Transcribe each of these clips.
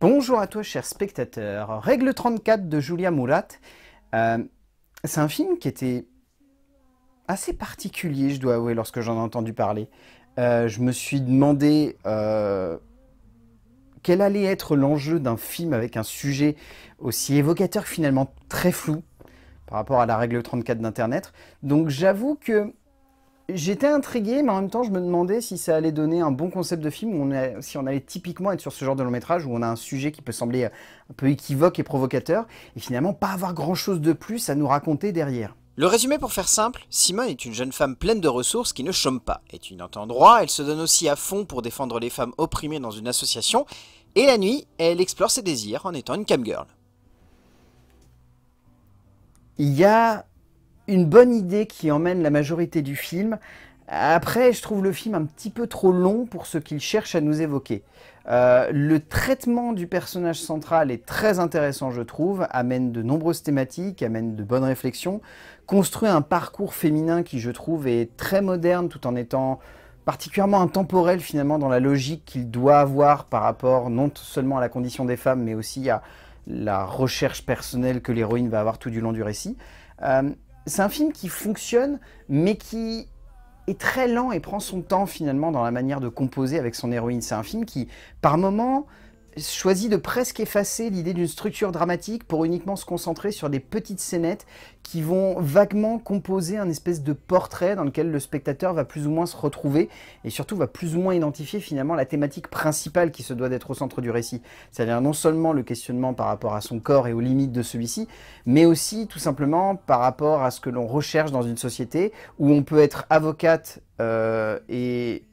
Bonjour à toi, chers spectateurs. Règle 34 de Julia Murat. Euh, c'est un film qui était assez particulier, je dois avouer, lorsque j'en ai entendu parler. Je me suis demandé quel allait être l'enjeu d'un film avec un sujet aussi évocateur, finalement très flou, par rapport à la règle 34 d'Internet. Donc j'avoue que j'étais intrigué, mais en même temps, je me demandais si ça allait donner un bon concept de film, si on allait typiquement être sur ce genre de long métrage où on a un sujet qui peut sembler un peu équivoque et provocateur, et finalement pas avoir grand-chose de plus à nous raconter derrière. Le résumé pour faire simple, Simone est une jeune femme pleine de ressources qui ne chôme pas. Étudiante en droit, elle se donne aussi à fond pour défendre les femmes opprimées dans une association, et la nuit, elle explore ses désirs en étant une camgirl. Il y a une bonne idée qui emmène la majorité du film. Après, je trouve le film un petit peu trop long pour ce qu'il cherche à nous évoquer. Le traitement du personnage central est très intéressant, je trouve, amène de nombreuses thématiques, amène de bonnes réflexions, construit un parcours féminin qui, je trouve, est très moderne tout en étant particulièrement intemporel finalement dans la logique qu'il doit avoir par rapport non seulement à la condition des femmes, mais aussi à la recherche personnelle que l'héroïne va avoir tout du long du récit. C'est un film qui fonctionne, mais qui est très lent et prend son temps finalement dans la manière de composer avec son héroïne. C'est un film qui, par moments, choisit de presque effacer l'idée d'une structure dramatique pour uniquement se concentrer sur des petites scénettes qui vont vaguement composer un espèce de portrait dans lequel le spectateur va plus ou moins se retrouver et surtout va plus ou moins identifier finalement la thématique principale qui se doit d'être au centre du récit. C'est-à-dire non seulement le questionnement par rapport à son corps et aux limites de celui-ci, mais aussi tout simplement par rapport à ce que l'on recherche dans une société où on peut être avocate et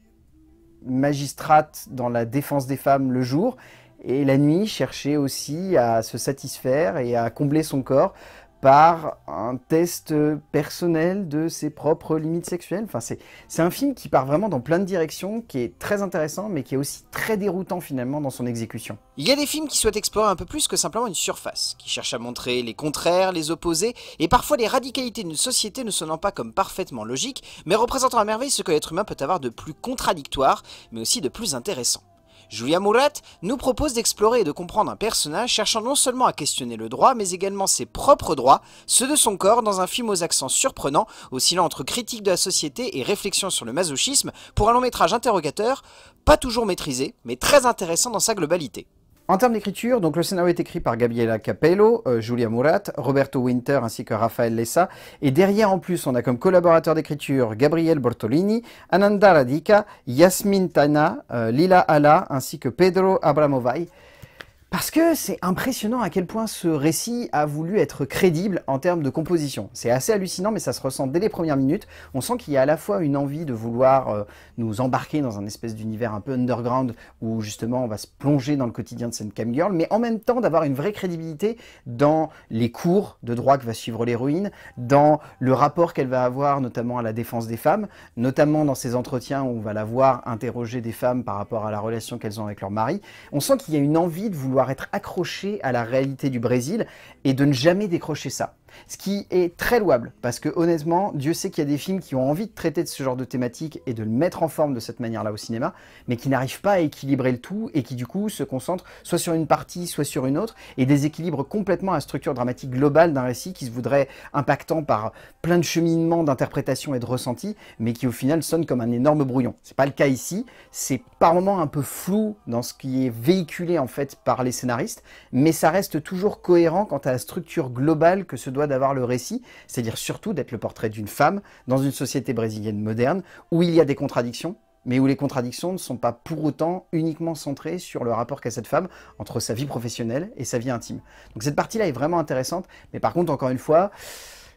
magistrate dans la défense des femmes le jour, et la nuit chercher aussi à se satisfaire et à combler son corps par un test personnel de ses propres limites sexuelles. Enfin, c'est un film qui part vraiment dans plein de directions, qui est très intéressant, mais qui est aussi très déroutant finalement dans son exécution. Il y a des films qui souhaitent explorer un peu plus que simplement une surface, qui cherchent à montrer les contraires, les opposés, et parfois les radicalités d'une société ne sonnant pas comme parfaitement logique, mais représentant à merveille ce que l'être humain peut avoir de plus contradictoire, mais aussi de plus intéressant. Julia Murat nous propose d'explorer et de comprendre un personnage cherchant non seulement à questionner le droit, mais également ses propres droits, ceux de son corps, dans un film aux accents surprenants, oscillant entre critique de la société et réflexion sur le masochisme, pour un long métrage interrogateur, pas toujours maîtrisé, mais très intéressant dans sa globalité. En termes d'écriture, donc le scénario est écrit par Gabriela Capello, Julia Murat, Roberto Winter ainsi que Rafael Lessa. Et derrière en plus, on a comme collaborateur d'écriture Gabriel Bortolini, Ananda Radica, Yasmin Tana, Lila Ala ainsi que Pedro Abramovay. Parce que c'est impressionnant à quel point ce récit a voulu être crédible en termes de composition. C'est assez hallucinant, mais ça se ressent dès les premières minutes. On sent qu'il y a à la fois une envie de vouloir nous embarquer dans un espèce d'univers un peu underground où justement on va se plonger dans le quotidien de cette camgirl, mais en même temps d'avoir une vraie crédibilité dans les cours de droit que va suivre l'héroïne, dans le rapport qu'elle va avoir notamment à la défense des femmes, notamment dans ces entretiens où on va la voir interroger des femmes par rapport à la relation qu'elles ont avec leur mari. On sent qu'il y a une envie de vouloir être accroché à la réalité du Brésil et de ne jamais décrocher ça. Ce qui est très louable, parce que honnêtement, Dieu sait qu'il y a des films qui ont envie de traiter de ce genre de thématique et de le mettre en forme de cette manière-là au cinéma, mais qui n'arrivent pas à équilibrer le tout et qui du coup se concentrent soit sur une partie, soit sur une autre, et déséquilibrent complètement la structure dramatique globale d'un récit qui se voudrait impactant par plein de cheminements d'interprétation et de ressenti, mais qui au final sonne comme un énorme brouillon. C'est pas le cas ici, c'est par moments un peu flou dans ce qui est véhiculé en fait par les scénaristes, mais ça reste toujours cohérent quant à la structure globale que se doit d'avoir le récit, c'est-à-dire surtout d'être le portrait d'une femme dans une société brésilienne moderne où il y a des contradictions, mais où les contradictions ne sont pas pour autant uniquement centrées sur le rapport qu'a cette femme entre sa vie professionnelle et sa vie intime. Donc cette partie-là est vraiment intéressante, mais par contre, encore une fois,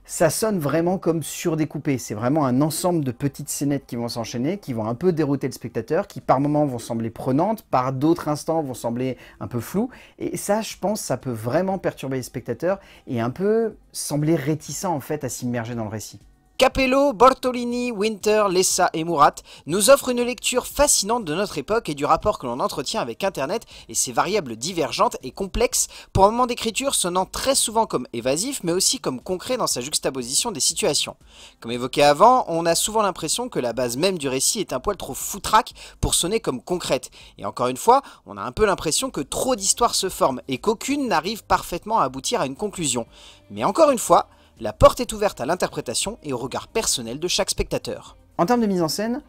ça sonne vraiment comme surdécoupé. C'est vraiment un ensemble de petites scénettes qui vont s'enchaîner, qui vont un peu dérouter le spectateur, qui par moments vont sembler prenantes, par d'autres instants vont sembler un peu floues. Et ça, je pense, ça peut vraiment perturber les spectateurs et un peu sembler réticent en fait à s'immerger dans le récit. Capello, Bortolini, Winter, Lessa et Murat nous offrent une lecture fascinante de notre époque et du rapport que l'on entretient avec Internet et ses variables divergentes et complexes pour un moment d'écriture sonnant très souvent comme évasif mais aussi comme concret dans sa juxtaposition des situations. Comme évoqué avant, on a souvent l'impression que la base même du récit est un poil trop foutraque pour sonner comme concrète. Et encore une fois, on a un peu l'impression que trop d'histoires se forment et qu'aucune n'arrive parfaitement à aboutir à une conclusion. Mais encore une fois, la porte est ouverte à l'interprétation et au regard personnel de chaque spectateur. En termes de mise en scène,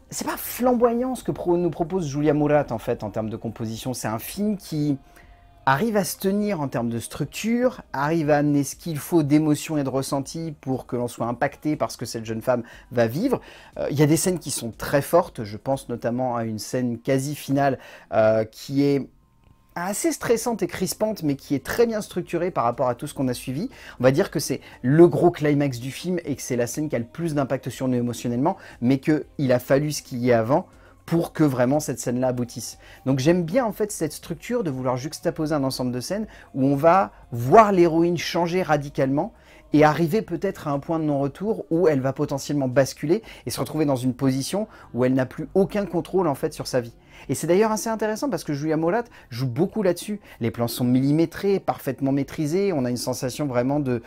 c'est pas flamboyant ce que nous propose Julia Murat en fait en termes de composition. C'est un film qui arrive à se tenir en termes de structure, arrive à amener ce qu'il faut d'émotion et de ressenti pour que l'on soit impacté par ce que cette jeune femme va vivre. Il y a des scènes qui sont très fortes, je pense notamment à une scène quasi finale qui est assez stressante et crispante, mais qui est très bien structurée par rapport à tout ce qu'on a suivi. On va dire que c'est le gros climax du film et que c'est la scène qui a le plus d'impact sur nous émotionnellement, mais qu'il a fallu ce qu'il y ait avant pour que vraiment cette scène-là aboutisse. Donc j'aime bien en fait cette structure de vouloir juxtaposer un ensemble de scènes où on va voir l'héroïne changer radicalement et arriver peut-être à un point de non-retour où elle va potentiellement basculer et se retrouver dans une position où elle n'a plus aucun contrôle en fait sur sa vie. Et c'est d'ailleurs assez intéressant parce que Julia Murat joue beaucoup là-dessus. Les plans sont millimétrés, parfaitement maîtrisés, on a une sensation vraiment de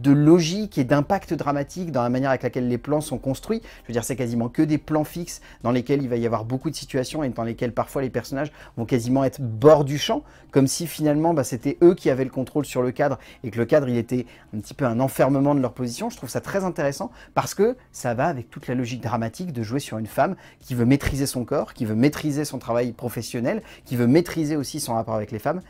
logique et d'impact dramatique dans la manière avec laquelle les plans sont construits. Je veux dire, c'est quasiment que des plans fixes dans lesquels il va y avoir beaucoup de situations et dans lesquels parfois les personnages vont quasiment être bord du champ, comme si finalement c'était eux qui avaient le contrôle sur le cadre et que le cadre il était un petit peu un enfermement de leur position. Je trouve ça très intéressant parce que ça va avec toute la logique dramatique de jouer sur une femme qui veut maîtriser son corps, qui veut maîtriser son travail professionnel, qui veut maîtriser aussi son rapport avec les femmes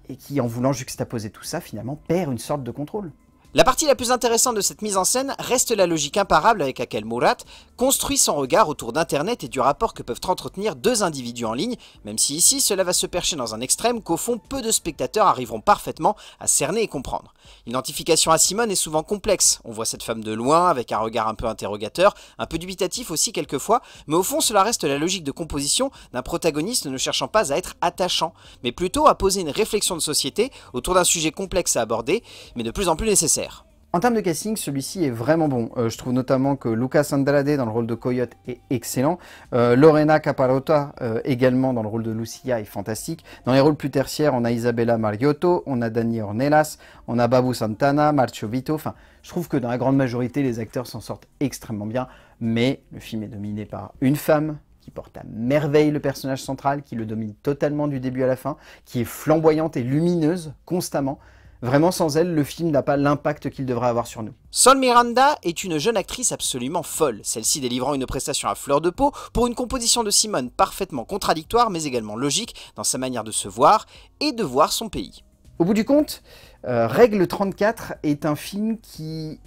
et qui, en voulant juxtaposer tout ça, finalement perd une sorte de contrôle. La partie la plus intéressante de cette mise en scène reste la logique imparable avec laquelle Murat construit son regard autour d'Internet et du rapport que peuvent entretenir deux individus en ligne, même si ici cela va se percher dans un extrême qu'au fond peu de spectateurs arriveront parfaitement à cerner et comprendre. L'identification à Simone est souvent complexe, on voit cette femme de loin avec un regard un peu interrogateur, un peu dubitatif aussi quelquefois, mais au fond cela reste la logique de composition d'un protagoniste ne cherchant pas à être attachant, mais plutôt à poser une réflexion de société autour d'un sujet complexe à aborder, mais de plus en plus nécessaire. En termes de casting, celui-ci est vraiment bon. Je trouve notamment que Lucas Andrade dans le rôle de Coyote est excellent. Lorena Caparota également dans le rôle de Lucia est fantastique. Dans les rôles plus tertiaires, on a Isabella Mariotto, on a Dani Ornelas, on a Babu Santana, Marcio Vito. Enfin, je trouve que dans la grande majorité, les acteurs s'en sortent extrêmement bien. Mais le film est dominé par une femme qui porte à merveille le personnage central, qui le domine totalement du début à la fin, qui est flamboyante et lumineuse constamment. Vraiment, sans elle, le film n'a pas l'impact qu'il devrait avoir sur nous. Sol Miranda est une jeune actrice absolument folle, celle-ci délivrant une prestation à fleur de peau pour une composition de Simone parfaitement contradictoire mais également logique dans sa manière de se voir et de voir son pays. Au bout du compte, Règle 34 est un film qui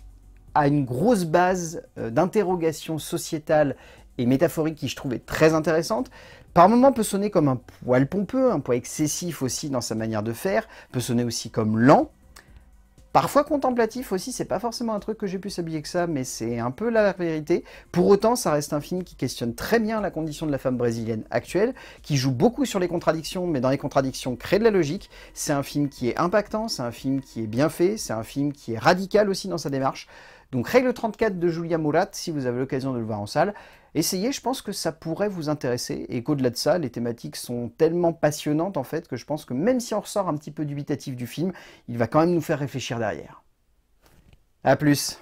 a une grosse base d'interrogation sociétale et métaphorique qui je trouve est très intéressante. Par moments peut sonner comme un poil pompeux, un poil excessif aussi dans sa manière de faire, peut sonner aussi comme lent. Parfois contemplatif aussi, c'est pas forcément un truc que j'ai pu s'habiller que ça, mais c'est un peu la vérité. Pour autant, ça reste un film qui questionne très bien la condition de la femme brésilienne actuelle, qui joue beaucoup sur les contradictions, mais dans les contradictions crée de la logique. C'est un film qui est impactant, c'est un film qui est bien fait, c'est un film qui est radical aussi dans sa démarche. Donc Règle 34 de Julia Murat, si vous avez l'occasion de le voir en salle, essayez, je pense que ça pourrait vous intéresser, et qu'au-delà de ça, les thématiques sont tellement passionnantes en fait, que je pense que même si on ressort un petit peu dubitatif du film, il va quand même nous faire réfléchir derrière. A plus.